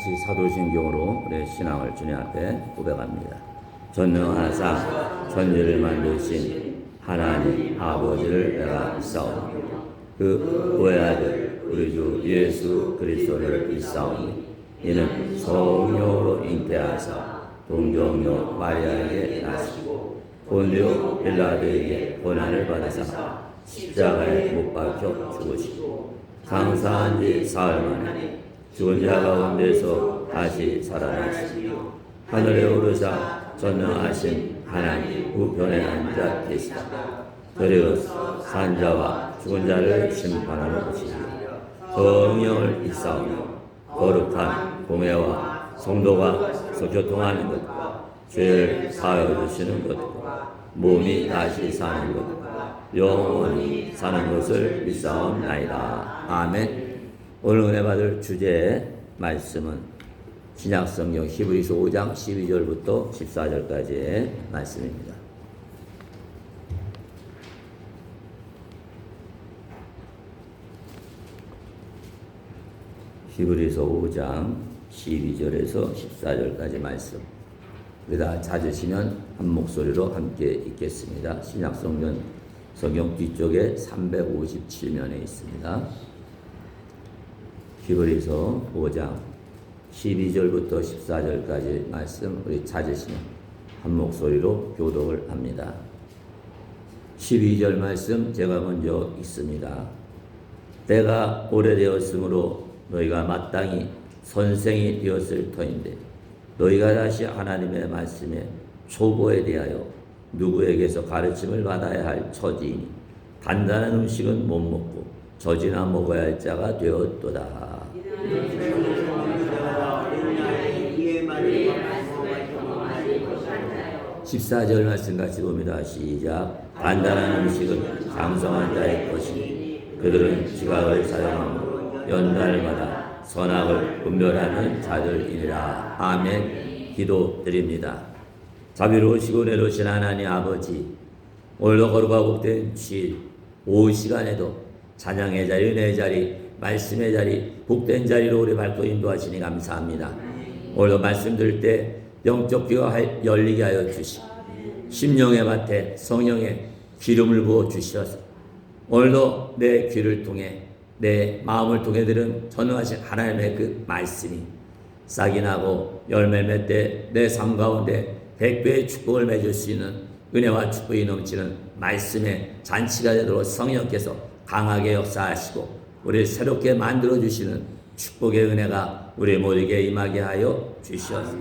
같이 사도신경으로 우리의 신앙을 주님 앞에 고백합니다. 전능하사 천지를 만드신 하나님 아버지를 내가 믿사오니 그 외아들 우리 주 예수 그리스도를 믿사오니 이는 성령으로 잉태하사 동정녀 마리아에게 나시고 본디오 빌라도에게 고난을 받으사 십자가에 못 박혀 죽으시고 장사한 지 사흘 만에 죽은 자 가운데서 다시 살아나시며 하늘에 오르사 전능하신 하나님 우편에 앉아 계시다. 그리고 산자와 죽은 자를 심판하러 오시며 성령을 입사하며 거룩한 공회와 성도가 교통하는 것과 죄를 사하여 주시는 것과 몸이 다시 사는 것과 영원히 사는 것을 믿사옵나이다. 아멘. 오늘 은혜 받을 주제의 말씀은 신약성경 히브리서 5장 12절부터 14절까지의 말씀입니다. 히브리서 5장 12절에서 14절까지 말씀. 우리가 찾으시면 한 목소리로 함께 읽겠습니다. 신약성경 뒤쪽에 357면에 있습니다. 히브리서 5장 12절부터 14절까지 말씀 우리 찾으시면 한 목소리로 교독을 합니다. 12절 말씀 제가 먼저 읽습니다. 때가 오래되었으므로 너희가 마땅히 선생이 되었을 터인데 너희가 다시 하나님의 말씀에 초보에 대하여 누구에게서 가르침을 받아야 할 처지이니 단단한 음식은 못 먹고 젖이나 먹어야 할 자가 되었도다. 14절 말씀 같이 봅니다. 시작. 단단한 음식은 장성한 자의 것이니 그들은 지각을 사용하며 연달마다 선악을 분별하는 자들이니라. 아멘. 기도드립니다. 자비로우시고 내로우신 하나님 아버지, 오늘도 거룩하고 복된 주일 오후 시간에도 찬양의 자리, 은혜의 자리, 말씀의 자리, 복된 자리로 우리 밟고 인도하시니 감사합니다. 오늘도 말씀 들을 때 영적 귀가 열리게 하여 주시고 심령의 밭에 성령의 기름을 부어 주셔서 오늘도 내 귀를 통해 내 마음을 통해 들은 전능하신 하나님의 그 말씀이 싹이 나고 열매 맺되 내 삶 가운데 100배의 축복을 맺을 수 있는 은혜와 축복이 넘치는 말씀의 잔치가 되도록 성령께서 강하게 역사하시고 우리를 새롭게 만들어주시는 축복의 은혜가 우리 모두에게 임하게 하여 주시옵소서.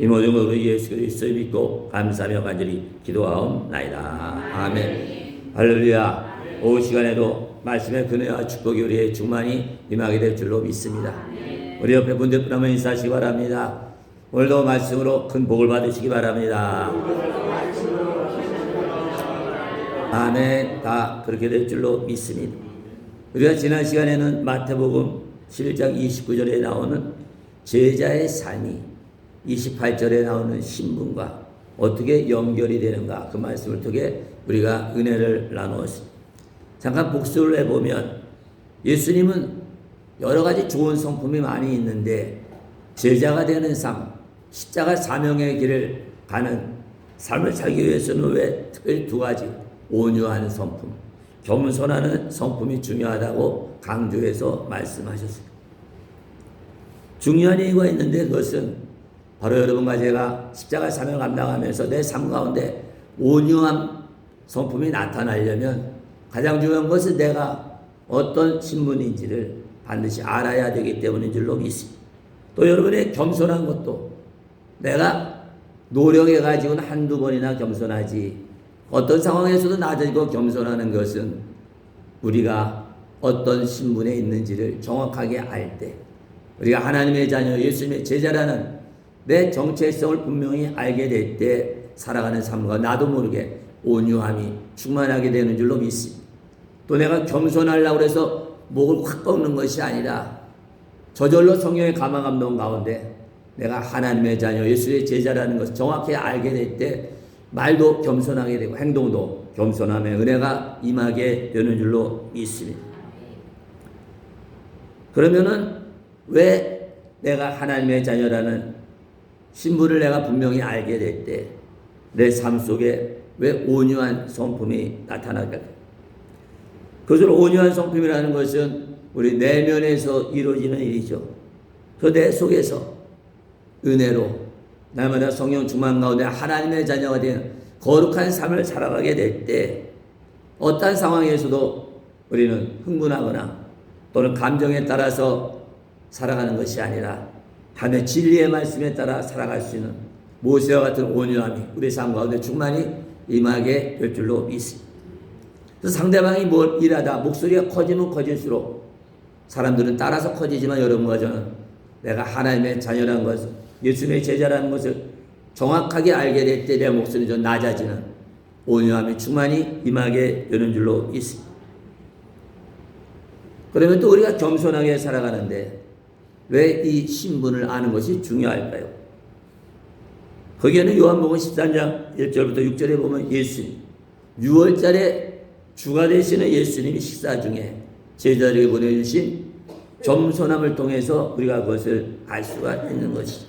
이 모든 것으로 예수 그리스도를 믿고 감사하며 간절히 기도하옵나이다. 아멘. 할렐루야. 오후 시간에도 말씀의 은혜와 축복이 우리의 충만히 임하게 될 줄로 믿습니다. 우리 옆에 분들 분하면 인사하시기 바랍니다. 오늘도 말씀으로 큰 복을 받으시기 바랍니다. 아멘. 다 그렇게 될 줄로 믿습니다. 우리가 지난 시간에는 마태복음 11장 29절에 나오는 제자의 삶이 28절에 나오는 신분과 어떻게 연결이 되는가 그 말씀을 통해 우리가 은혜를 나누었습니다. 잠깐 복습을 해보면 예수님은 여러 가지 좋은 성품이 많이 있는데 제자가 되는 삶, 십자가 사명의 길을 가는 삶을 살기 위해서는 왜 특별히 두 가지 온유한 성품, 겸손하는 성품이 중요하다고 강조해서 말씀하셨습니다. 중요한 이유가 있는데 그것은 바로 여러분과 제가 십자가 사명을 감당하면서 내 삶 가운데 온유한 성품이 나타나려면 가장 중요한 것은 내가 어떤 신분인지를 반드시 알아야 되기 때문인 줄로 믿습니다. 또 여러분의 겸손한 것도 내가 노력해가지고는 한두 번이나 겸손하지 어떤 상황에서도 낮아지고 겸손하는 것은 우리가 어떤 신분에 있는지를 정확하게 알 때 우리가 하나님의 자녀 예수님의 제자라는 내 정체성을 분명히 알게 될 때 살아가는 삶과 나도 모르게 온유함이 충만하게 되는 줄로 믿습니다. 또 내가 겸손하려고 해서 목을 확 꺾는 것이 아니라 저절로 성령의 감화 감동 가운데 내가 하나님의 자녀 예수의 제자라는 것을 정확히 알게 될 때 말도 겸손하게 되고 행동도 겸손함의 은혜가 임하게 되는 줄로 믿습니다. 그러면은 왜 내가 하나님의 자녀라는 신분을 내가 분명히 알게 될 때 내 삶 속에 왜 온유한 성품이 나타날까? 그것을 온유한 성품이라는 것은 우리 내면에서 이루어지는 일이죠. 그 내 속에서 은혜로 날마다 성령 충만 가운데 하나님의 자녀가 된 거룩한 삶을 살아가게 될 때 어떠한 상황에서도 우리는 흥분하거나 또는 감정에 따라서 살아가는 것이 아니라 하나님의 진리의 말씀에 따라 살아갈 수 있는 모세와 같은 온유함이 우리 삶 가운데 충만히 임하게 될 줄로 믿습니다. 그래서 상대방이 뭘 일하다 목소리가 커지면 커질수록 사람들은 따라서 커지지만 여러분과 저는 내가 하나님의 자녀라는 것을 예수님의 제자라는 것을 정확하게 알게 될 때 내 목소리 좀 낮아지는 온유함이 충만히 임하게 되는 줄로 믿습니다. 그러면 또 우리가 겸손하게 살아가는데 왜 이 신분을 아는 것이 중요할까요? 거기에는 요한복음 13장 1절부터 6절에 보면 예수님 6월달에 주가 되시는 예수님이 식사 중에 제자들에게 보내주신 겸손함을 통해서 우리가 그것을 알 수가 있는 것이죠.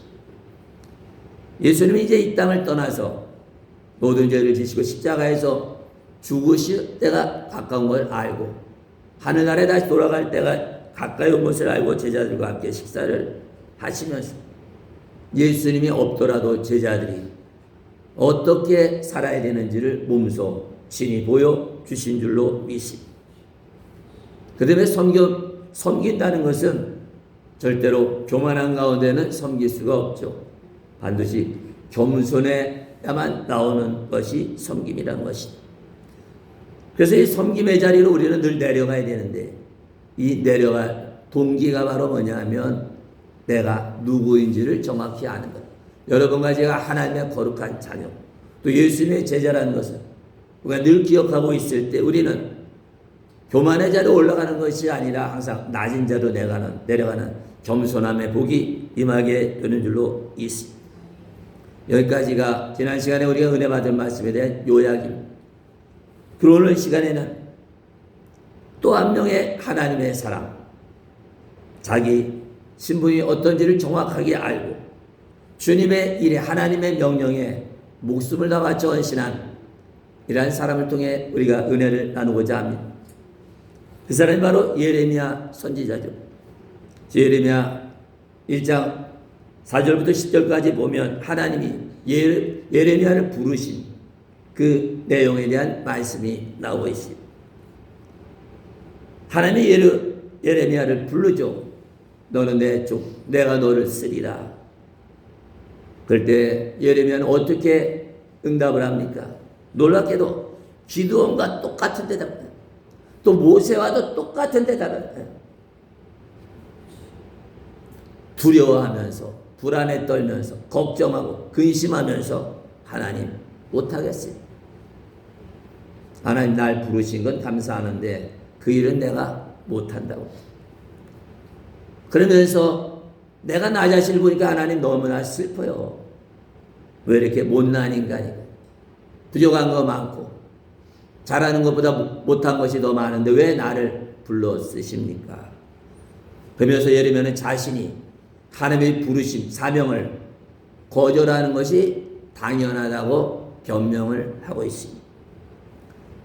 예수님이 이제 이 땅을 떠나서 모든 죄를 지시고 십자가에서 죽으실 때가 가까운 걸 알고 하늘나라에 다시 돌아갈 때가 가까이 온 것을 알고 제자들과 함께 식사를 하시면서 예수님이 없더라도 제자들이 어떻게 살아야 되는지를 몸소 친히 보여주신 줄로 믿습니다. 그 다음에 섬긴다는 것은 절대로 교만한 가운데는 섬길 수가 없죠. 반드시 겸손해야만 나오는 것이 섬김이라는 것이다. 그래서 이 섬김의 자리로 우리는 늘 내려가야 되는데 이 내려갈 동기가 바로 뭐냐 하면 내가 누구인지를 정확히 아는 것. 여러분과 제가 하나님의 거룩한 자녀 또 예수님의 제자라는 것을 우리가 늘 기억하고 있을 때 우리는 교만의 자리로 올라가는 것이 아니라 항상 낮은 자로 내려가는 겸손함의 복이 임하게 되는 줄로 있습니다. 여기까지가 지난 시간에 우리가 은혜 받은 말씀에 대한 요약입니다. 그리고 오늘 시간에는 또 한 명의 하나님의 사람, 자기 신분이 어떤지를 정확하게 알고 주님의 일에 하나님의 명령에 목숨을 다 바쳐 헌신한 이러한 사람을 통해 우리가 은혜를 나누고자 합니다. 그 사람이 바로 예레미야 선지자죠. 예레미야 1장 4절부터 10절까지 보면 하나님이 예레미야를 부르신 그 내용에 대한 말씀이 나오고 있습니다. 하나님이 예레미야를 부르죠. 너는 내 쪽, 내가 너를 쓰리라. 그럴 때 예레미야는 어떻게 응답을 합니까? 놀랍게도 기드온과 똑같은 대답을 해요. 또 모세와도 똑같은 대답을 해요. 두려워하면서 불안에 떨면서 걱정하고 근심하면서 하나님 못하겠어요. 하나님 날 부르신 건 감사하는데 그 일은 내가 못한다고. 그러면서 내가 나 자신을 보니까 하나님 너무나 슬퍼요. 왜 이렇게 못난 인간이고 부족한 거 많고 잘하는 것보다 못한 것이 더 많은데 왜 나를 불러 쓰십니까? 그러면서 예레미야는 자신이 하나님의 부르심, 사명을 거절하는 것이 당연하다고 변명을 하고 있습니다.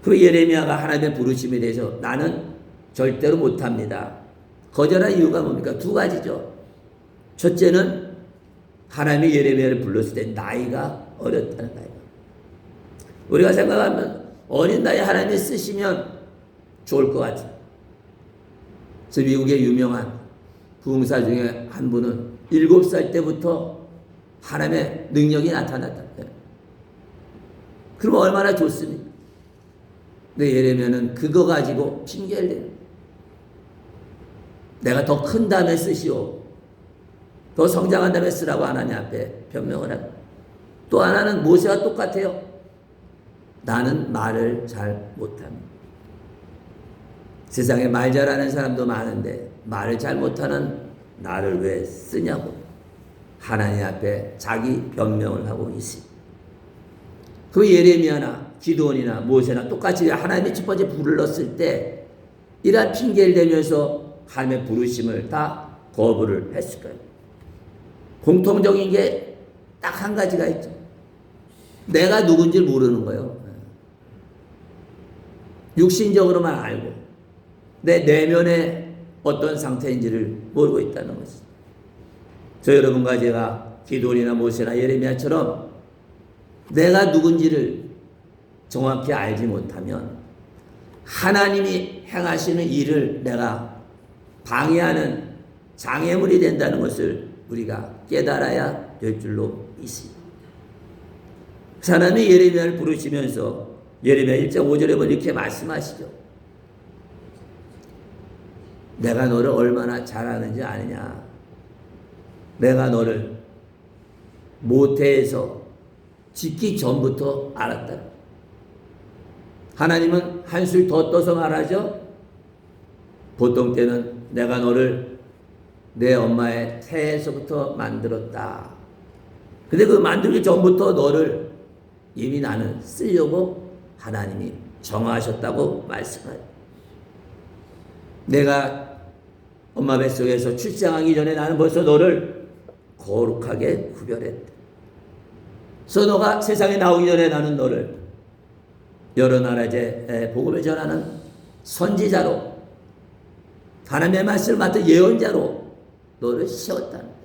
그 예레미야가 하나님의 부르심에 대해서 나는 절대로 못합니다. 거절한 이유가 뭡니까? 두 가지죠. 첫째는 하나님이 예레미야를 불렀을 때 나이가 어렸다는 거예요. 우리가 생각하면 어린 나이에 하나님이 쓰시면 좋을 것 같아요. 그래서 미국의 유명한 부흥사 중에 한 분은 7살 때부터 하나님의 능력이 나타났다. 그러면 얼마나 좋습니까? 근데 예레미야는 그거 가지고 핑계를 대요. 내가 더 큰 다음에 쓰시오. 더 성장한 다음에 쓰라고 하나님 앞에 변명을 하고. 또 하나는 모세와 똑같아요. 나는 말을 잘 못합니다. 세상에 말 잘하는 사람도 많은데 말을 잘 못하는 나를 왜 쓰냐고 하나님 앞에 자기 변명을 하고 있습니다. 그 예레미야나 기드온이나 모세나 똑같이 하나님이 첫 번째 불렀을 때 이러한 핑계를 대면서 하나님의 부르심을 다 거부를 했을 거예요. 공통적인 게 딱 한 가지가 있죠. 내가 누군지 모르는 거예요. 육신적으로만 알고 내 내면의 어떤 상태인지를 모르고 있다는 것이죠. 저 여러분과 제가 기도리나 모세나 예레미야처럼 내가 누군지를 정확히 알지 못하면 하나님이 행하시는 일을 내가 방해하는 장애물이 된다는 것을 우리가 깨달아야 될 줄로 있습니다. 하나님이 예레미야를 부르시면서 예레미야 1장 5절에 보면 이렇게 말씀하시죠. 내가 너를 얼마나 잘 아는지 아느냐. 내가 너를 모태에서 짓기 전부터 알았다. 하나님은 한술 더 떠서 말하죠. 보통 때는 내가 너를 내 엄마의 태에서부터 만들었다. 근데 그 만들기 전부터 너를 이미 나는 쓰려고 하나님이 정하셨다고 말씀하죠. 내가 엄마 뱃속에서 출생하기 전에 나는 벌써 너를 거룩하게 구별했다. 그래서 너가 세상에 나오기 전에 나는 너를 여러 나라에 복음을 전하는 선지자로 하나님의 말씀을 맡은 예언자로 너를 씌웠다는 거예요.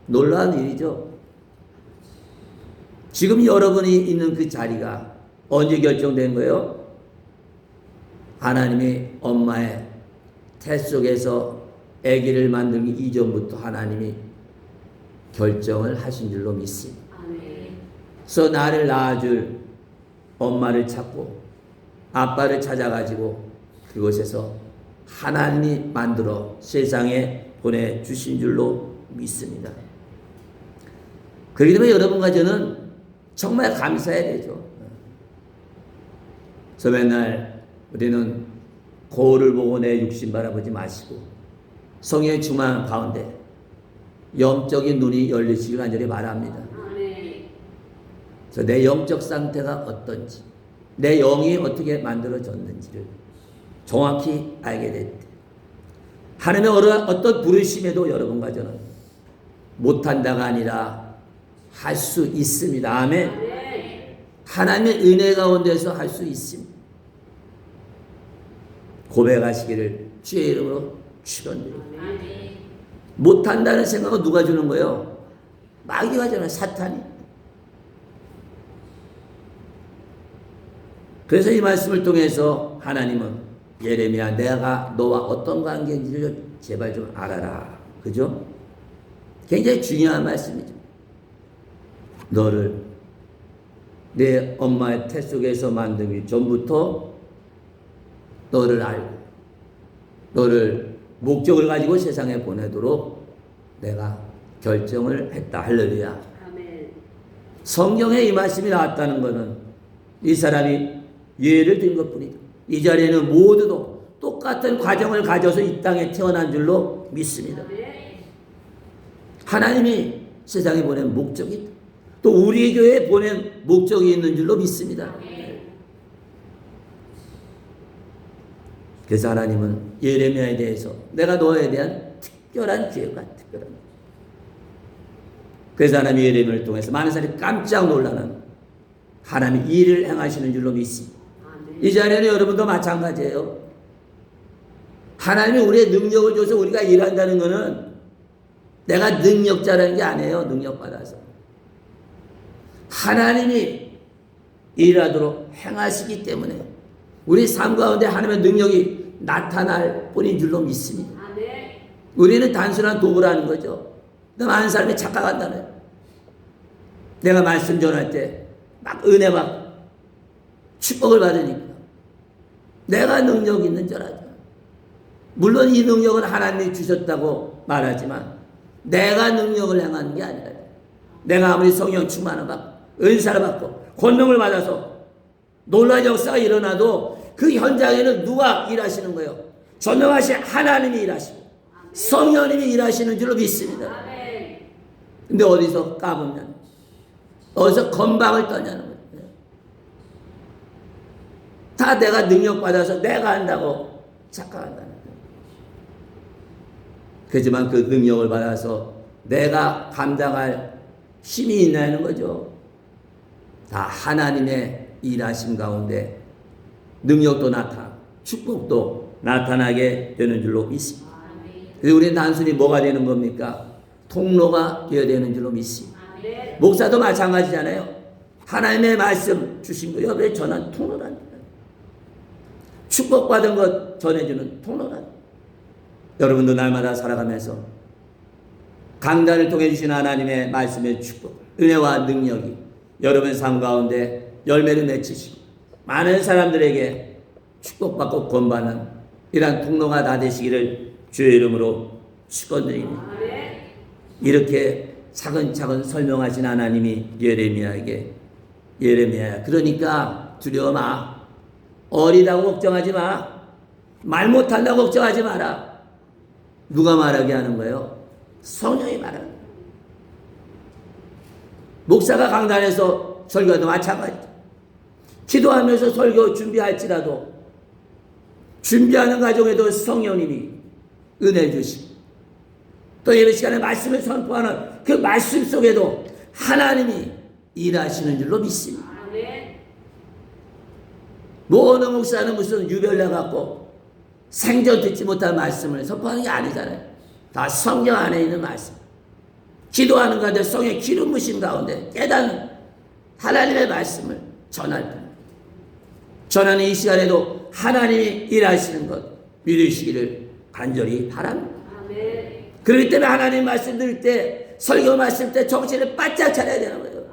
놀라운 일이죠. 지금 여러분이 있는 그 자리가 언제 결정된 거예요? 하나님이 엄마의 태 속에서 아기를 만들기 이전부터 하나님이 결정을 하신 줄로 믿습니다. 그래서 나를 낳아줄 엄마를 찾고 아빠를 찾아가지고 그곳에서 하나님이 만들어 세상에 보내주신 줄로 믿습니다. 그렇기 때문에 여러분과 저는 정말 감사해야 되죠. 그래서 맨날 우리는 거울을 보고 내 육신 바라보지 마시고 성령의 충만 가운데 영적인 눈이 열리시길 간절히 바랍니다. 그래서 내 영적 상태가 어떤지, 내 영이 어떻게 만들어졌는지를 정확히 알게 될 때, 하나님의 어떤 부르심에도 여러분과 저는 못한다가 아니라 할 수 있습니다. 아멘. 하나님의 은혜 가운데서 할 수 있습니다. 고백하시기를 주의 이름으로 축원드립니다. 못한다는 생각은 누가 주는 거예요? 마귀가 주는, 사탄이. 그래서 이 말씀을 통해서 하나님은 예레미야, 내가 너와 어떤 관계인지를 제발 좀 알아라. 그죠? 굉장히 중요한 말씀이죠. 너를 내 엄마의 태 속에서 만들기 전부터 너를 알고 너를 목적을 가지고 세상에 보내도록 내가 결정을 했다. 할렐루야. 아멘. 성경에 이 말씀이 나왔다는 것은 이 사람이 예를 든 것뿐이다. 이 자리에는 모두도 똑같은 과정을 가져서 이 땅에 태어난 줄로 믿습니다. 하나님이 세상에 보낸 목적이 있다. 또 우리 교회에 보낸 목적이 있는 줄로 믿습니다. 그래서 하나님은 예레미야에 대해서 내가 너에 대한 특별한 계획과 특별한, 그래서 하나님이 예레미야를 통해서 많은 사람이 깜짝 놀라는 하나님이 일을 행하시는 줄로 믿습니다. 이 자리에는 여러분도 마찬가지예요. 하나님이 우리의 능력을 줘서 우리가 일한다는 것은 내가 능력자라는 게 아니에요. 능력받아서 하나님이 일하도록 행하시기 때문에 우리 삶 가운데 하나님의 능력이 나타날 뿐인 줄로 믿습니다. 우리는 단순한 도구라는 거죠. 많은 사람이 착각한다는 거예요. 내가 말씀 전할 때 막 은혜 막 축복을 받으니까 내가 능력 있는 줄 알죠. 물론 이 능력은 하나님이 주셨다고 말하지만 내가 능력을 행하는 게 아니라, 내가 아무리 성령 충만을 받고 은사를 받고 권능을 받아서 놀라운 역사가 일어나도 그 현장에는 누가 일하시는 거예요? 전능하신 하나님이 일하시고 성령님이 일하시는 줄로 믿습니다. 근데 어디서 까먹냐, 어디서 건방을 떠냐는 거예요. 다 내가 능력받아서 내가 한다고 착각한다는 거예요. 그렇지만 그 능력을 받아서 내가 감당할 힘이 있냐는 거죠. 다 하나님의 일하심 가운데 능력도 나타나고 축복도 나타나게 되는 줄로 믿습니다. 그래서 우리는 단순히 뭐가 되는 겁니까? 통로가 되어야 되는 줄로 믿습니다. 목사도 마찬가지잖아요. 하나님의 말씀 주신 거 여러분의 전한 통로란 축복받은 것 전해주는 통로란. 여러분도 날마다 살아가면서 강단을 통해 주신 하나님의 말씀의 축복, 은혜와 능력이 여러분의 삶 가운데 열매를 맺히시고 많은 사람들에게 축복받고 구원받는 이러한 통로가 다 되시기를 주의 이름으로 축원드립니다. 이렇게 차근차근 설명하신 하나님이 예레미야야 그러니까 두려워 마. 어리다고 걱정하지 마. 말 못한다고 걱정하지 마라. 누가 말하게 하는 거예요? 성령이 말하는 거예요. 목사가 강단에서 설교도 마찬가지죠. 기도하면서 설교 준비할지라도 준비하는 과정에도 성령님이 은혜 주시고 또 이런 시간에 말씀을 선포하는 그 말씀 속에도 하나님이 일하시는 줄로 믿습니다. 뭐 어느 목사는 무슨 유별나 갖고 생전 듣지 못한 말씀을 선포하는 게 아니잖아요. 다 성령 안에 있는 말씀. 기도하는 가운데 성의 기름 부심 가운데 깨닫는 하나님의 말씀을 전할 뿐. 전하는 이 시간에도 하나님이 일하시는 것 믿으시기를 간절히 바랍니다. 그렇기 때문에 하나님 말씀 들을 때 설교 말씀 때 정신을 바짝 차려야 되는 거예요.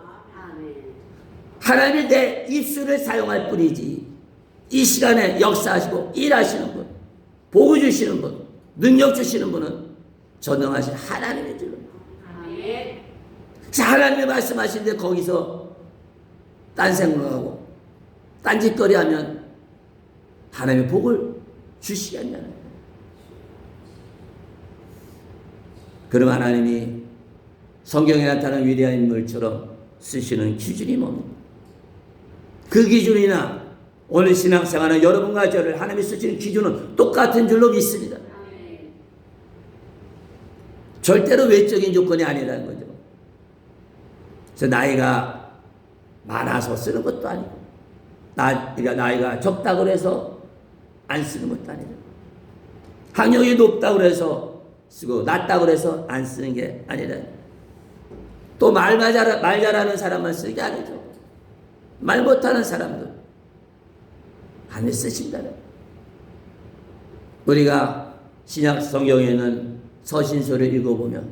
하나님이 내 입술을 사용할 뿐이지 이 시간에 역사하시고 일하시는 분, 복을 주시는 분, 능력 주시는 분은 전능하신 하나님의 줄로. 하나님이 말씀하시는데 거기서 딴 생각하고 딴짓거리 하면 하나님의 복을 주시겠냐는 거예요. 그럼 하나님이 성경에 나타난 위대한 인물처럼 쓰시는 기준이 뭡니까? 그 기준이나 오늘 신앙생활은 여러분과 저를 하나님이 쓰시는 기준은 똑같은 줄로 믿습니다. 절대로 외적인 조건이 아니라는 거죠. 그래서 나이가 많아서 쓰는 것도 아니고 나이가 적다고 해서 안 쓰는 것도 아니고 학력이 높다고 해서 쓰고 낮다고 해서 안 쓰는 게 아니라 또 말 잘하는 사람만 쓰는 게 아니죠. 말 못하는 사람들 하나님 쓰신다는. 우리가 신약 성경에는 서신서를 읽어보면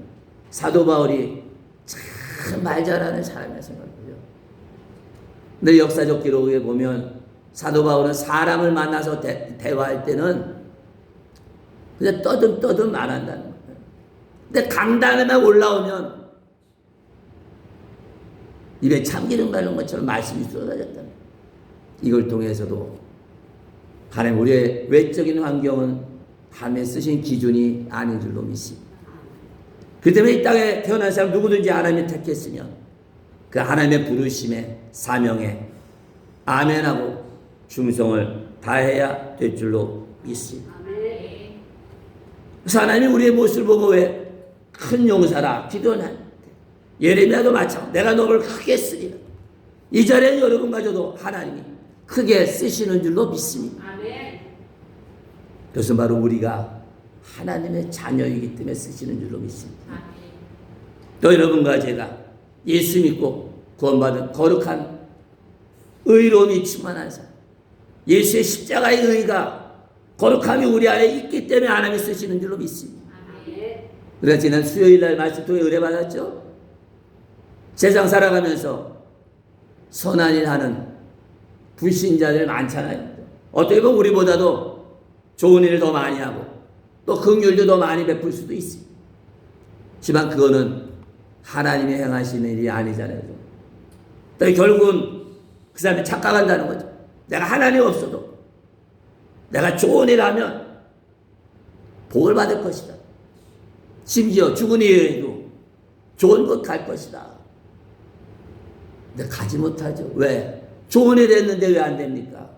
사도 바울이 참 말 잘하는 사람이라 생각해요. 근데 역사적 기록에 보면 사도 바울은 사람을 만나서 대화할 때는 그냥 떠듬 말한다는 거예요. 근데 강단에만 올라오면 입에 참기름 바른 것처럼 말씀이 쏟아졌다는 거예요. 이걸 통해서도 하나님 우리의 외적인 환경은 하나님의 쓰신 기준이 아닌 줄로 믿습니다. 그 때문에 이 땅에 태어난 사람 누구든지 하나님이 택했으면 그 하나님의 부르심에 사명에 아멘하고 충성을 다해야 될 줄로 믿습니다. 그래서 하나님이 우리의 모습을 보고 왜 큰 용사라 기도는 예레미야도 마찬가지 내가 너를 크게 쓰리라. 이 자리에 여러분마저도 하나님이 크게 쓰시는 줄로 믿습니다. 그것은 바로 우리가 하나님의 자녀이기 때문에 쓰시는 줄로 믿습니다. 또 여러분과 제가 예수 믿고 구원받은 거룩한 의로움이 충만한 사람, 예수의 십자가의 의가 거룩함이 우리 안에 있기 때문에 하나님이 쓰시는 줄로 믿습니다. 그래서 지난 수요일날 말씀 통해 의뢰 받았죠. 세상 살아가면서 선한 일 하는 불신자들 많잖아요. 어떻게 보면 우리보다도 좋은 일을 더 많이 하고 또 긍휼도 더 많이 베풀 수도 있습니다. 하지만 그거는 하나님이 행하시는 일이 아니잖아요. 또 결국은 그 사람이 착각한다는 거죠. 내가 하나님 없어도 내가 좋은 일 하면 복을 받을 것이다. 심지어 죽은 이에도 좋은 곳 갈 것이다. 근데 가지 못하죠. 왜? 좋은 일 했는데 왜 안 됩니까?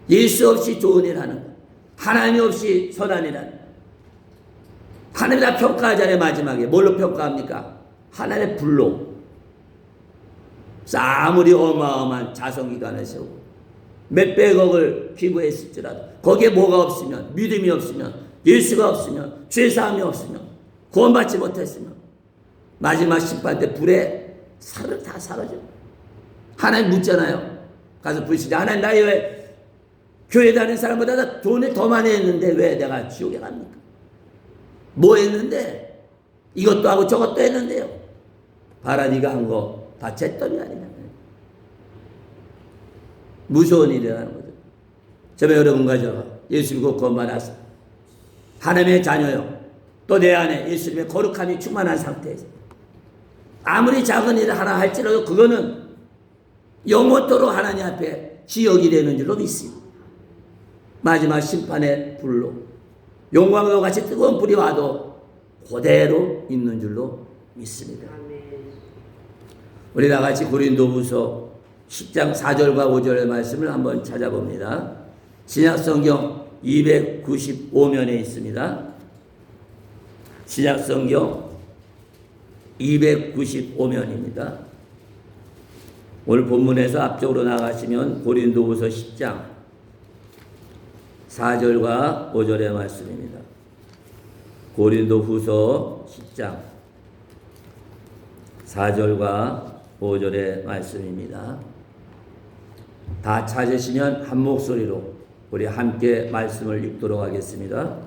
예수 없이 좋은 일 하는 것, 하나님 없이 선한 일 하는 것, 하나님이 다 평가하잖아요. 마지막에 뭘로 평가합니까? 하나님의 불로. 아무리 어마어마한 자성기관을 세우고 몇백억을 기부했을지라도 거기에 뭐가 없으면, 믿음이 없으면, 예수가 없으면, 죄사함이 없으면, 구원받지 못했으면 마지막 심판 때 불에 다 사라져. 하나님 묻잖아요. 가서 불시대. 하나님, 나이 왜 교회 다니는 사람보다 돈을 더 많이 했는데 왜 내가 지옥에 갑니까? 뭐 했는데? 이것도 하고 저것도 했는데요. 봐라, 네가 한 거 다 잿더미 아니냐. 무서운 일이라는 거죠. 저는 여러분과 저 예수 믿고 구원받았어. 하나님의 자녀요. 또 내 안에 예수님의 거룩함이 충만한 상태에서 아무리 작은 일을 하나 할지라도 그거는 영원토록 하나님 앞에 기억이 되는 줄로 믿습니다. 마지막 심판의 불로 용광로 같이 뜨거운 불이 와도 그대로 있는 줄로 믿습니다. 우리 다 같이 고린도후서 10장 4절과 5절의 말씀을 한번 찾아봅니다. 신약성경 295면에 있습니다. 신약성경 295면입니다. 오늘 본문에서 앞쪽으로 나가시면 고린도후서 10장 4절과 5절의 말씀입니다. 고린도후서 10장 4절과 5절의 말씀입니다. 다 찾으시면 한 목소리로 우리 함께 말씀을 읽도록 하겠습니다.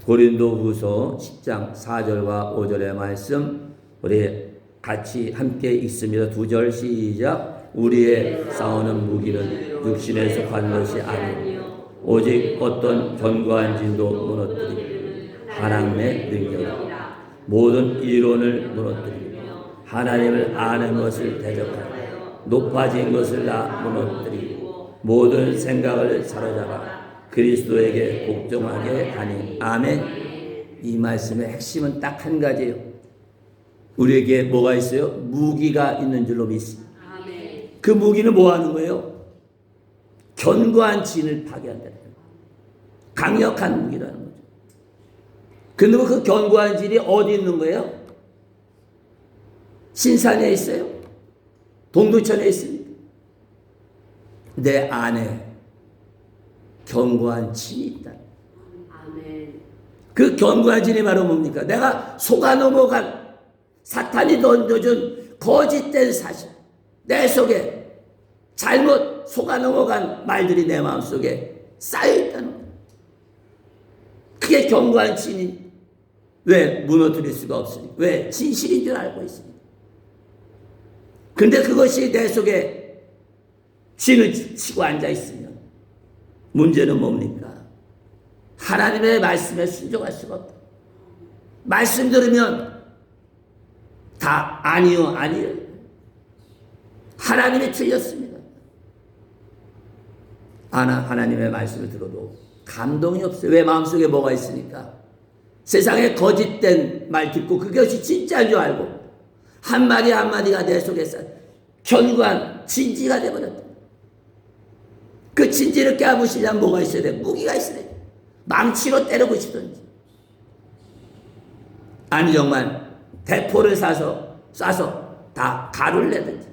고린도후서 10장 4절과 5절의 말씀 우리 같이 함께 읽습니다. 두 절 시작. 우리의 싸우는 무기는 육신에 속한 것이 아니오 오직 어떤 견고한 진도 무너뜨리고 하나님의 능력이라. 모든 이론을 무너뜨리고 하나님을 아는 것을 대적하고 높아진 것을 다 무너뜨리고 모든 생각을 사로잡아 그리스도에게 복종하게 하니. 아멘. 이 말씀의 핵심은 딱 한 가지예요. 우리에게 뭐가 있어요? 무기가 있는 줄로 믿습니다. 그 무기는 뭐 하는 거예요? 견고한 진을 파괴한다는 거예요. 강력한 무기라는 거죠. 근데 그 견고한 진이 어디 있는 거예요? 신산에 있어요? 동두천에 있습니다. 내 안에 견고한 진이 있다. 아멘. 그 견고한 진이 바로 뭡니까? 내가 속아 넘어간 사탄이 던져준 거짓된 사실, 내 속에 잘못 속아 넘어간 말들이 내 마음속에 쌓여있다는 거예요. 그게 견고한 진이 왜 무너뜨릴 수가 없으니까. 왜? 진실인 줄 알고 있습니다. 근데 그것이 내 속에 진을 치고 앉아있으면 문제는 뭡니까? 하나님의 말씀에 순종할 수가 없다. 말씀 들으면 다 아니요, 아니요. 하나님이 틀렸습니다. 하나님의 말씀을 들어도 감동이 없어요. 왜? 마음속에 뭐가 있으니까. 세상에 거짓된 말 듣고 그것이 진짜인 줄 알고 한마디 한마디가 내 속에 견고한 진지가 되어버렸다. 그 진지를 깨부시려면 뭐가 있어야 돼? 무기가 있어야 돼. 망치로 때리고 싶든지 아니 정말 대포를 쏴서 다 가루를 내든지.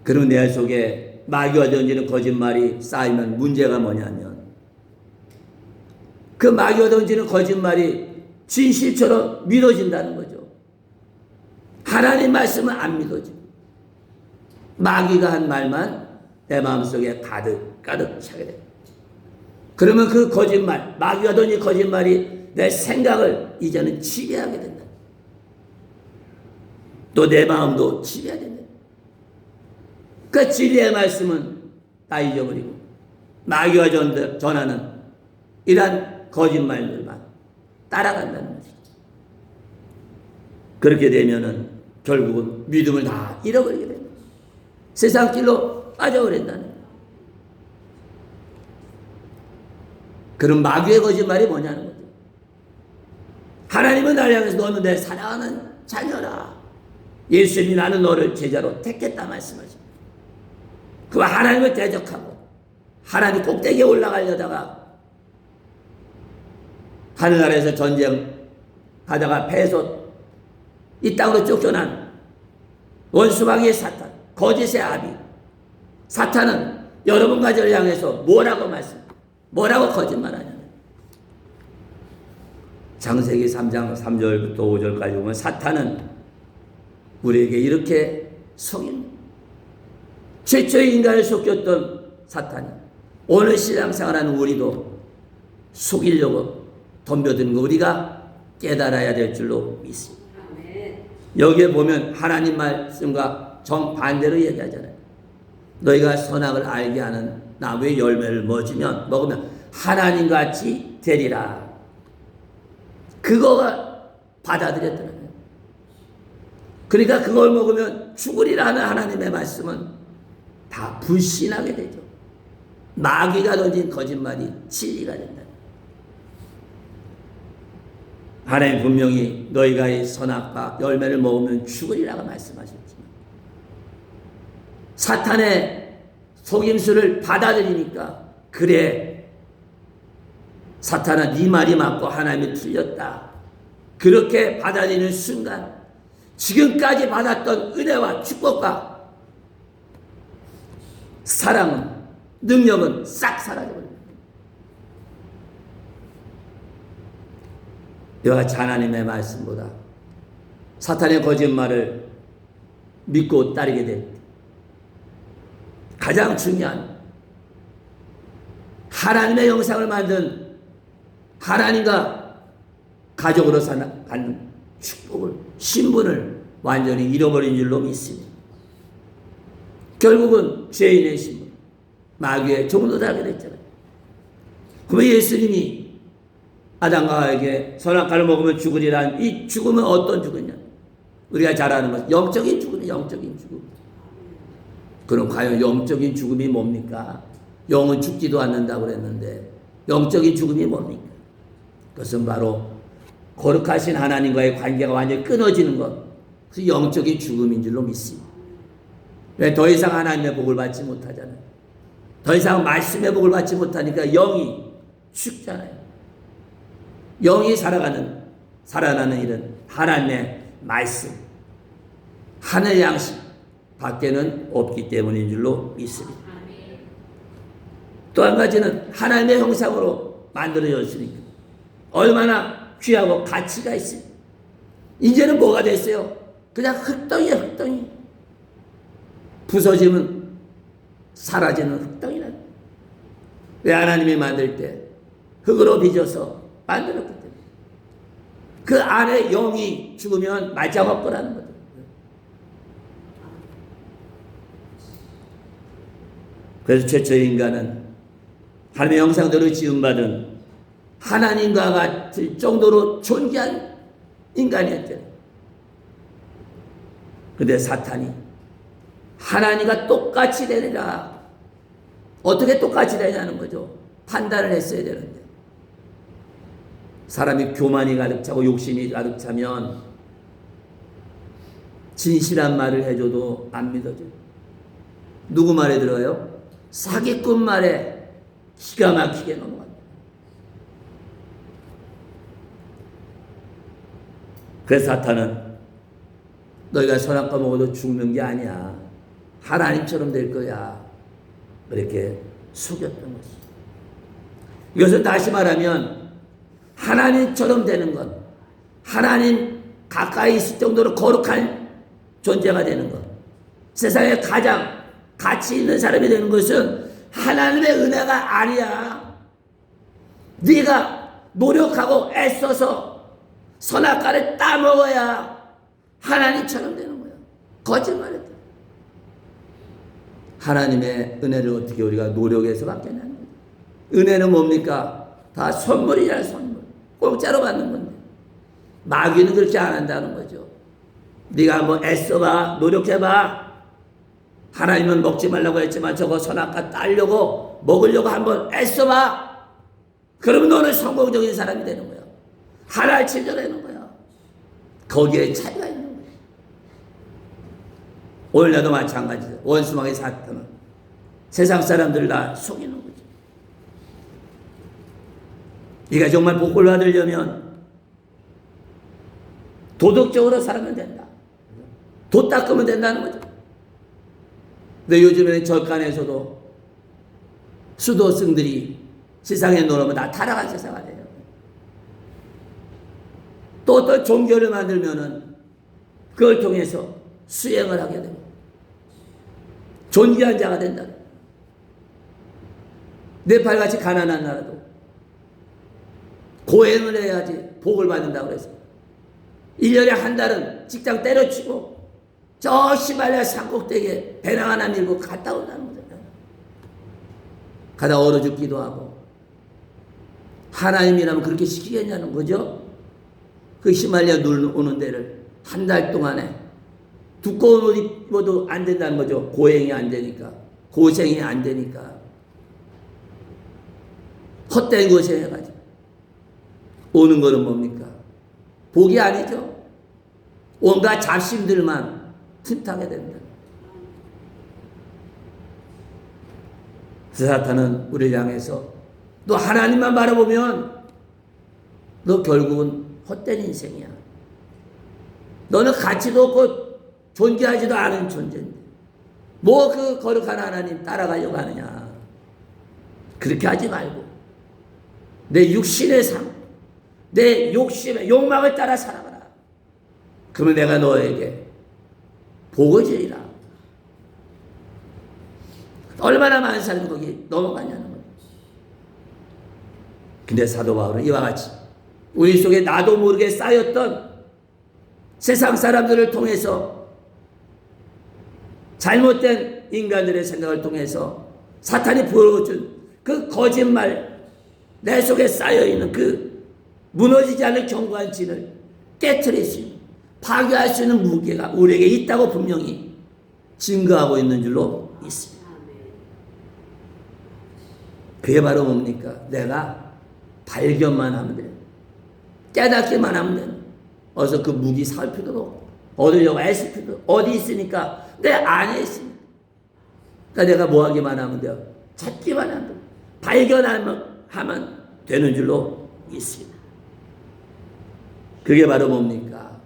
그럼 내 속에 마귀가 던지는 거짓말이 쌓이면 문제가 뭐냐면 그 마귀가 던지는 거짓말이 진실처럼 믿어진다는 거죠. 하나님 말씀은 안 믿어져. 마귀가 한 말만 내 마음속에 가득 차게 돼. 그러면 그 거짓말, 마귀가 던진 거짓말이 내 생각을 이제는 지배하게 된다. 또 내 마음도 지배하게 된다. 그 진리의 말씀은 다 잊어버리고 마귀가 전하는 이러한 거짓말들만 따라간다는 거죠. 그렇게 되면은 결국은 믿음을 다 잃어버리게 됩니다. 세상 길로 빠져버린다는 거예요. 그럼 마귀의 거짓말이 뭐냐는 거죠. 하나님은 나를 향해서 너는 내 사랑하는 자녀라. 예수님이 나는 너를 제자로 택했다 말씀하십니다. 그와 하나님을 대적하고 하나님 꼭대기에 올라가려다가 하늘나라에서 전쟁하다가 패해서 이 땅으로 쫓겨난 원수마귀의 사탄, 거짓의 아비. 사탄은 여러분과 저를 향해서 뭐라고 거짓말하냐. 창세기 3장 3절부터 5절까지 보면 사탄은 우리에게 이렇게 속입니다. 최초의 인간을 속였던 사탄이 오늘 신앙생활하는 우리도 속이려고 덤벼드는 거 우리가 깨달아야 될 줄로 믿습니다. 여기에 보면 하나님 말씀과 정반대로 얘기하잖아요. 너희가 선악을 알게 하는 나무의 열매를 먹으면 하나님같이 되리라. 그거가 받아들였더라고요. 그러니까 그걸 먹으면 죽으리라는 하나님의 말씀은 다 불신하게 되죠. 마귀가 던진 거짓말이 진리가 된다. 하나님 분명히 너희가 이 선악과 열매를 먹으면 죽으리라고 말씀하셨지만 사탄의 속임수를 받아들이니까 그래 사탄아 네 말이 맞고 하나님이 틀렸다. 그렇게 받아들이는 순간 지금까지 받았던 은혜와 축복과 사랑은 능력은 싹 사라져버립니다. 이와 같이 하나님의 말씀보다 사탄의 거짓말을 믿고 따르게 될 때 가장 중요한 하나님의 형상을 만든 하나님과 가족으로 갖는 축복을 신분을 완전히 잃어버린 줄로 믿습니다. 결국은 죄인의 신분 마귀의 종로 되게 됐잖아요. 그러면 예수님이 아담과 하와에게 선악과를 먹으면 죽으리란 이 죽음은 어떤 죽음이냐? 우리가 잘 아는 것 영적인 죽음이 영적인 죽음. 그럼 과연 영적인 죽음이 뭡니까? 영은 죽지도 않는다고 그랬는데 영적인 죽음이 뭡니까? 그것은 바로 거룩하신 하나님과의 관계가 완전히 끊어지는 것. 그래서 영적인 죽음인 줄로 믿습니다. 왜 더 이상 하나님의 복을 받지 못하잖아요. 더 이상 말씀의 복을 받지 못하니까 영이 죽잖아요. 영이 살아나는 일은 하나님의 말씀, 하늘 양식 밖에는 없기 때문인 줄로 믿습니다. 또 한 가지는 하나님의 형상으로 만들어졌으니까 얼마나 귀하고 가치가 있습니다. 이제는 뭐가 됐어요? 그냥 흙덩이야, 흙덩이. 부서지면 사라지는 흙덩이라. 왜 하나님이 만들 때 흙으로 빚어서 만들었기 때문에 그 안에 영이 죽으면 말짱없거라는 거죠. 그래서 최초의 인간은 하나님의 형상대로 지음받은 하나님과 같을 정도로 존귀한 인간이었잖아요. 그런데 사탄이 하나님과 똑같이 되리라. 어떻게 똑같이 되냐는 거죠. 판단을 했어야 되는데 사람이 교만이 가득 차고 욕심이 가득 차면 진실한 말을 해줘도 안 믿어줘요. 누구 말에 들어요? 사기꾼 말에 기가 막히게 넘어간다. 그래서 사탄은 너희가 선악과 먹어도 죽는 게 아니야. 하나님처럼 될 거야. 그렇게 속였던 것이. 이것을 다시 말하면 하나님처럼 되는 것, 하나님 가까이 있을 정도로 거룩한 존재가 되는 것, 세상에 가장 가치 있는 사람이 되는 것은 하나님의 은혜가 아니야. 네가 노력하고 애써서 선악과를 따먹어야 하나님처럼 되는 거야. 거짓말했다. 하나님의 은혜를 어떻게 우리가 노력해서 받겠냐는 거야. 은혜는 뭡니까? 다 선물이잖아요. 선물. 공짜로 받는 건데 마귀는 그렇게 안 한다는 거죠. 네가 한번 애써봐, 노력해봐. 하나님은 먹지 말라고 했지만 저거 선악과 따려고 먹으려고 한번 애써봐. 그러면 너는 성공적인 사람이 되는 거야. 하나의 친구가 되는 거야. 거기에 차이가 있는 거야. 오늘날도 마찬가지죠. 원수마귀의 사탄은 세상 사람들 다 속이는 거죠. 네가 정말 복을 받으려면 도덕적으로 살면 된다. 도 닦으면 된다는 거죠. 근데 요즘에는 절간에서도 수도승들이 세상에 놀면 다 타락한 세상이 돼요. 또 어떤 종교를 만들면은 그걸 통해서 수행을 하게 되고 존귀한 자가 된다. 네팔같이 가난한 나라도 고행을 해야지 복을 받는다고 그래서 1년에 한 달은 직장 때려치고 저 히말라야 산꼭대기에 배낭 하나 밀고 갔다 온다는 거죠. 가다 얼어 죽기도 하고. 하나님이라면 그렇게 시키겠냐는 거죠. 그 히말라야 눈 오는 데를 한 달 동안에 두꺼운 옷 입어도 안 된다는 거죠. 고행이 안 되니까. 고생이 안 되니까. 헛된 고생해가지고. 오는 거는 뭡니까? 복이 아니죠. 온갖 잡심들만 틈타게 된다. 그 사탄은 우리를 향해서 너 하나님만 바라보면 너 결국은 헛된 인생이야. 너는 가치도 없고 존재하지도 않은 존재인데 뭐 그 거룩한 하나님 따라가려고 하느냐. 그렇게 하지 말고 내 육신의 삶, 내 욕심의 욕망을 따라 살아가라. 그러면 내가 너에게 복을 주리라. 얼마나 많은 사람이 거기 넘어가냐는 거예요. 근데 사도 바울은 이와 같이 우리 속에 나도 모르게 쌓였던 세상 사람들을 통해서 잘못된 인간들의 생각을 통해서 사탄이 부어준 그 거짓말 내 속에 쌓여있는 그 무너지지 않을 견고한 진을 깨트릴 수 있는 파괴할 수 있는 무게가 우리에게 있다고 분명히 증거하고 있는 줄로 있습니다. 그게 바로 뭡니까? 내가 발견만 하면 돼요. 깨닫기만 하면 돼요. 어서 그 무기 살 필요도 없고 얻으려고 애쓸 필요도 어디 있으니까 내 안에 있습니다. 그러니까 내가 뭐 하기만 하면 돼요. 찾기만 하면 돼요. 발견하면 되는 줄로 있습니다. 그게 바로 뭡니까?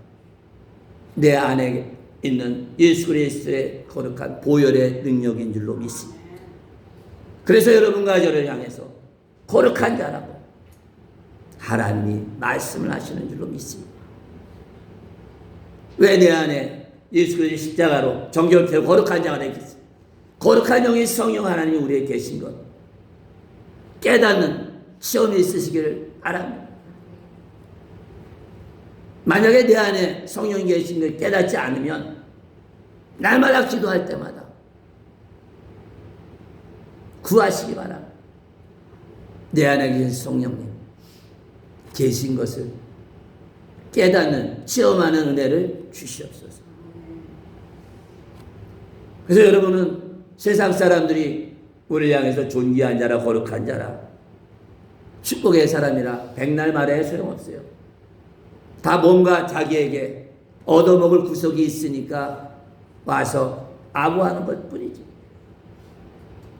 내 안에 있는 예수 그리스도의 거룩한 보혈의 능력인 줄로 믿습니다. 그래서 여러분과 저를 향해서 거룩한 자라고 하나님이 말씀을 하시는 줄로 믿습니다. 왜 내 안에 예수 그리스도의 십자가로 정결케 거룩한 자가 되겠어요? 거룩한 영의 성령 하나님이 우리에게 계신 것 깨닫는 시험이 있으시기를 바랍니다. 만약에 내 안에 성령이 계신 걸 깨닫지 않으면 날마다 기도할 때마다 구하시기 바랍니다. 내 안에 계신 성령님 계신 것을 깨닫는 체험하는 은혜를 주시옵소서. 그래서 여러분은 세상 사람들이 우리를 향해서 존귀한 자라 거룩한 자라 축복의 사람이라 백날 말해 소용없어요. 다 뭔가 자기에게 얻어먹을 구석이 있으니까 와서 아부하는 것 뿐이지.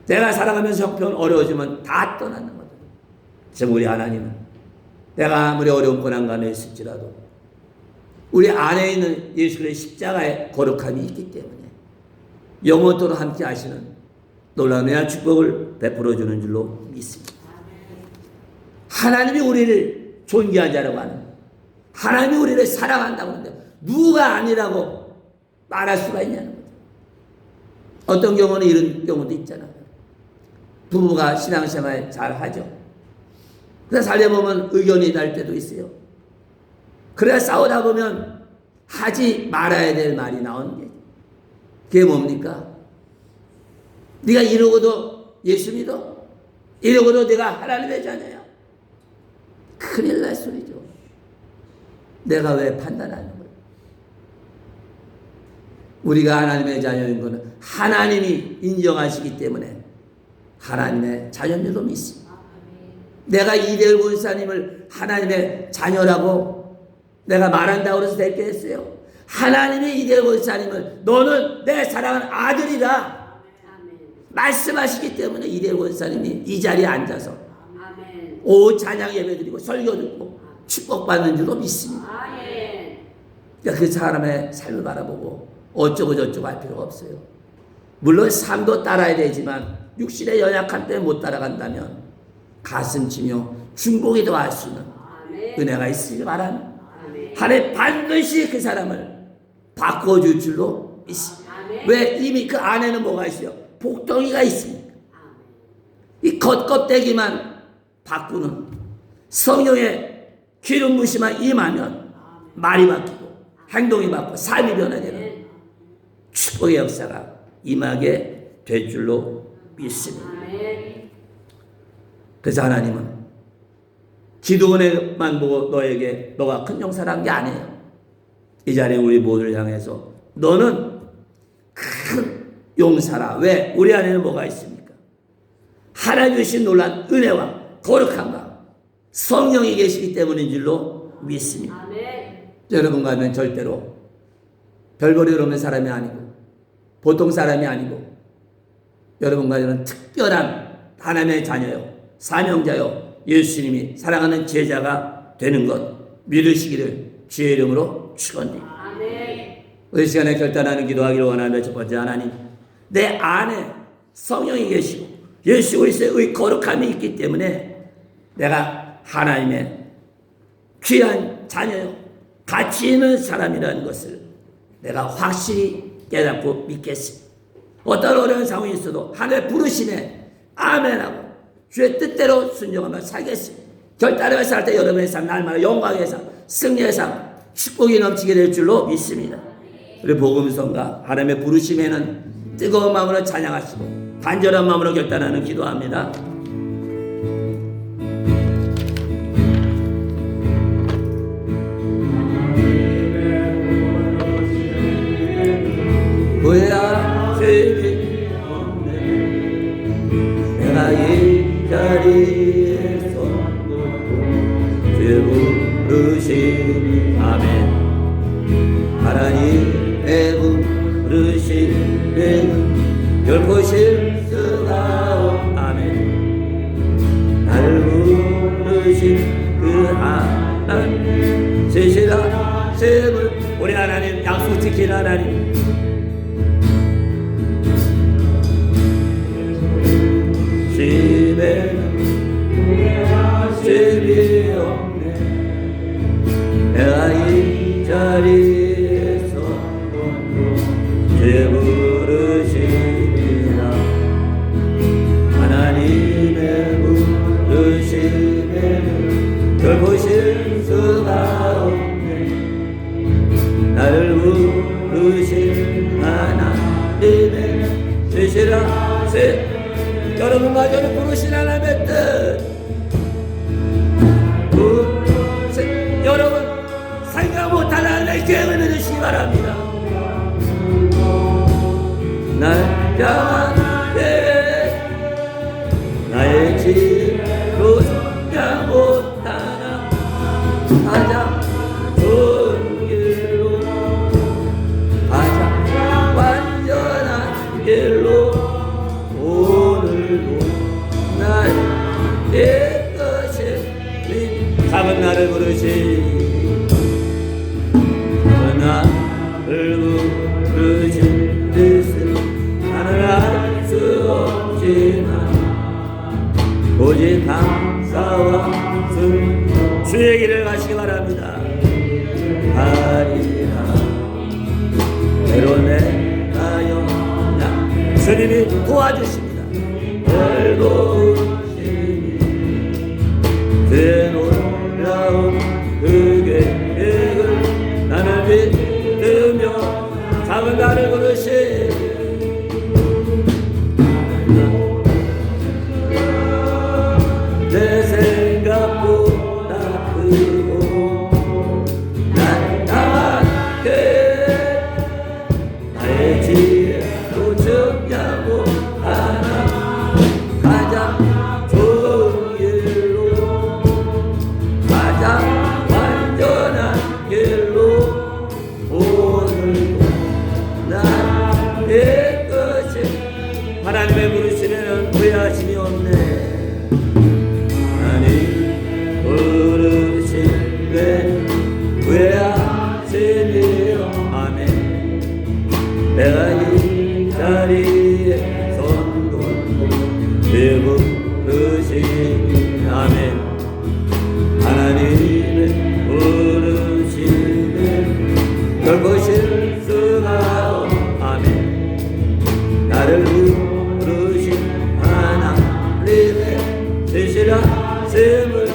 내가 살아가면서 형편 어려워지면 다 떠나는 거죠. 지금 우리 하나님은 내가 아무리 어려운 고난간에 있을지라도 우리 안에 있는 예수 그리스도의 십자가의 거룩함이 있기 때문에 영원토록 함께 하시는 놀라운 은혜와 축복을 베풀어 주는 줄로 믿습니다. 하나님이 우리를 존귀한 자라고 하는 하나님이 우리를 사랑한다고 하는데 누가 아니라고 말할 수가 있냐는 거죠. 어떤 경우는 이런 경우도 있잖아요. 부부가 신앙생활 잘 하죠. 그래서 살려보면 의견이 날 때도 있어요. 그래야 싸우다 보면 하지 말아야 될 말이 나오는 게 그게 뭡니까? 네가 이러고도 예수 믿어? 이러고도 내가 하나님의 자녀야? 큰일 날 소리죠. 내가 왜 판단하는 거야? 우리가 하나님의 자녀인 것은 하나님이 인정하시기 때문에 하나님의 자녀들로 믿습니다. 내가 이대열 권사님을 하나님의 자녀라고 내가 말한다고 해서 됐겠어요? 하나님이 이대열 권사님을 너는 내 사랑하는 아들이다 말씀하시기 때문에 이대열 권사님이 이 자리에 앉아서 찬양 예배 드리고 설교 듣고 축복받는 줄로 믿습니다. 그러니까 그 사람의 삶을 바라보고 어쩌고 저쩌고 할 필요가 없어요. 물론 삶도 따라야 되지만 육신의 연약함 때문에 못 따라간다면 가슴 치며 중보기도 할 수 있는 은혜가 있으길 바랍니다. 하나님 반드시 그 사람을 바꿔줄 줄로 믿습니다. 왜? 이미 그 안에는 뭐가 있어요? 복덩이가 있습니다. 이 겉껍데기만 바꾸는 성령의 기름 부심만 임하면 말이 바뀌고 행동이 바뀌고 삶이 변화되는 축복의 역사가 임하게 될 줄로 믿습니다. 그래서 하나님은 기도원에만 보고 너에게 너가 큰 용사를 한 게 아니에요. 이 자리에 우리 모두를 향해서 너는 큰 용사라. 왜? 우리 안에는 뭐가 있습니까? 하나님 주신 놀란 은혜와 거룩함과 성령이 계시기 때문인 줄로 믿습니다. 여러분과 하면 절대로 별볼이 없는 사람이 아니고 보통 사람이 아니고 여러분과 저는 특별한 하나님의 자녀요, 사명자요, 예수님이 사랑하는 제자가 되는 것 믿으시기를 주의 이름으로 축원드립니다. 이 시간에 결단하는 기도하기를 원하는 첫 번째, 하나님 내 안에 성령이 계시고 예수 그리스도의 거룩함이 있기 때문에 내가 하나님의 귀한 자녀요, 가치 있는 사람이라는 것을 내가 확실히 깨닫고 믿겠습니다. 어떤 어려운 상황이 있어도 하늘 부르심에 아멘하고 주의 뜻대로 순종하며 살겠습니다. 결단을 살 때 여러분의 삶 날마다 영광의 삶, 승리의 삶, 축복이 넘치게 될 줄로 믿습니다. 우리 복음성가 하나님의 부르심에는 뜨거운 마음으로 찬양하시고 간절한 마음으로 결단하는 기도합니다. 후회하심이 없네. 내가 이 자리에서 주 부르심 아멘. 하나님의 부르심에는 결코 실수가 없 아멘. 나를 부르신 그 하나님 세시라심을 우리 하나님 약속 지킨 하나님 집에는 집이 없네. 내가 이 자리에서 주 부르시리라. 하나님의 부르심에는 결코 실수가 없네. 나를 부르신 하나님의 뜻이라 세 여러분과 저를 부르신 하나님의 뜻 여러분 생각 못할 하나님의 계획을 믿으시기 바랍니다. 날 향한 계획 나의 지혜로 성장 못하나 가장 좋은 길로 가장 완전한 길로 오늘도 날 깨끗이 작은 나를 부르시 작은 나를 부르신 뜻은 나는 알 수 없지만 오직 감사와 주의 길을 가시기 바랍니다. 하리라 때로 내가 영냐 주님이 도와주십니다. 돌보시니 그의 놀라운 그 계획을 나는 믿으며 작은 나를 부르시 내 생각보다 크고 날 향하게 나의 지혜로 정하고 하나 가장 아멘. 하나님의 부르심에 결코 실수가 없 아멘. 나를 부르신 하나님의 되시라심을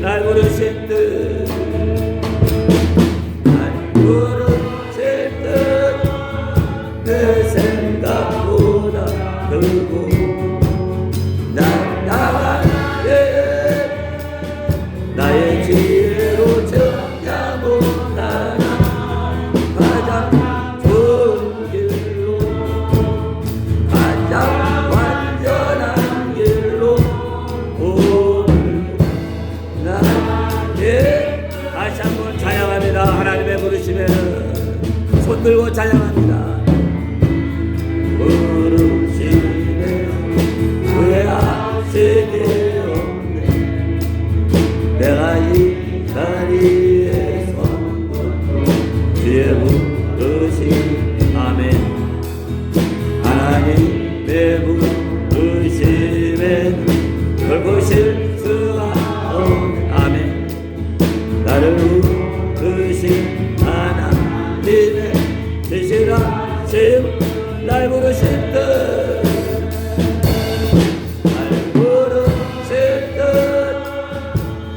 날 부르신 듯 날 부르신 듯 내 생각보다 크고 나가게 나의 지혜로 정야 못하나 가장 좋은 길로 가장 완전한 길로 오늘도 나의 다시 한번 찬양합니다. 하나님의 부르심에는 손 들고 찬양합니다. 부르심에 후회하시게 없네. 내가 이 자리에 선 것도 주의 부르심 아멘. 하나님의 부르심에 결코 실수가 없네 아멘. 나를 부르신 하나님의 되시라심 날 부르신 듯 날 부르신 듯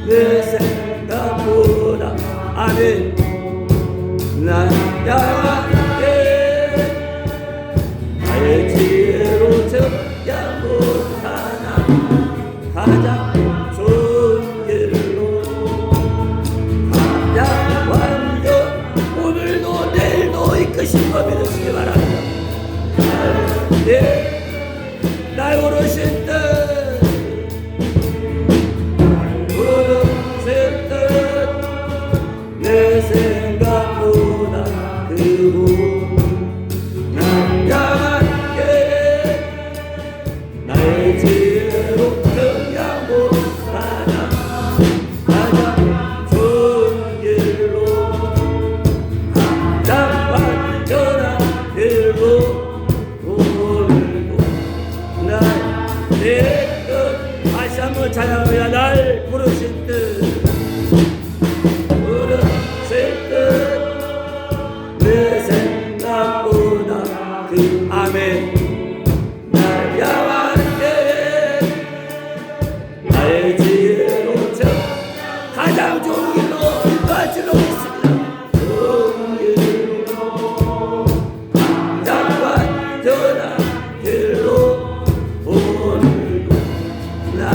내 생각보다 아멘. 날 향하게 나의 지혜로 정야 못하나 가장 좋은 길로 가장 완전 오늘도 내일도 이끄신 법 믿으시기 바랍니다. 날 부르신 듯 부르신 듯 내 생각보다 크고 난 강하게 나의 지혜로 정야 못하나 가장 좋은 길로 가장 완전한 길로 내 뜻 다시 한번 찬양합니다. 날 부르신 뜻 부르신 뜻 내 생각보다 그 아멘. 날 향하게 나의 지혜로 정 가장 좋은 길로 가지러 있습니다. 좋은 길로 가장 완전한 길로 오늘도 난